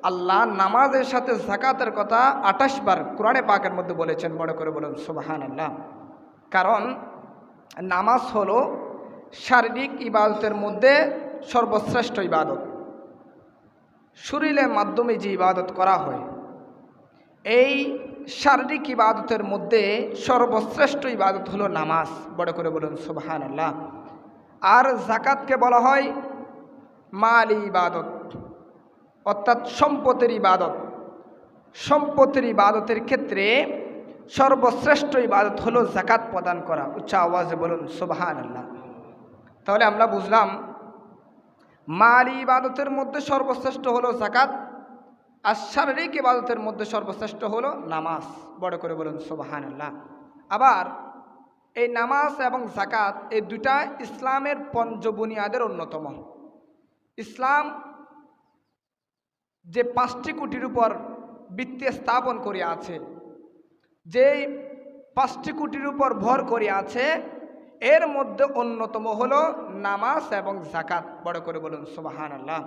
আল্লাহ নামাজের সাথে যাকাতের কথা 28 বার কোরআনে পাকের মধ্যে বলেছেন। বড় করে বলুন সুবহানাল্লাহ। কারণ নামাজ হলো শারীরিক ইবাদতের মধ্যে সর্বশ্রেষ্ঠ ইবাদত। শরীরের মাধ্যমে যে ইবাদত করা হয়, এই শারীরিক ইবাদতের মধ্যে সর্বশ্রেষ্ঠ ইবাদত হলো নামাজ। বড় করে বলুন সুবহানাল্লাহ। আর যাকাতকে বলা হয় মালি ইবাদত, অর্থাৎ সম্পদের ইবাদত। সম্পদের ইবাদতের ক্ষেত্রে সর্বশ্রেষ্ঠ ইবাদত হলো যাকাত প্রদান করা। উচ্চ আওয়াজে বলুন সুবহানাল্লাহ। তাহলে আমরা বুঝলাম মালি ইবাদতের মধ্যে সর্বশ্রেষ্ঠ হলো যাকাত, আর শারীরিক ইবাদতের মধ্যে সর্বশ্রেষ্ঠ হলো নামাজ। বড় করে বলুন সুবহানাল্লাহ। আবার এই নামাজ এবং যাকাত এই দুটা ইসলামের পঞ্চবুনিয়াদের অন্যতম। ইসলাম যে 5টি খুঁটির উপর ভিত্তি স্থাপন করে আছে, যেই 5টি খুঁটির উপর ভর করে আছে, এর মধ্যে অন্যতম হলো নামাজ এবং যাকাত। বড় করে বলুন সুবহানাল্লাহ।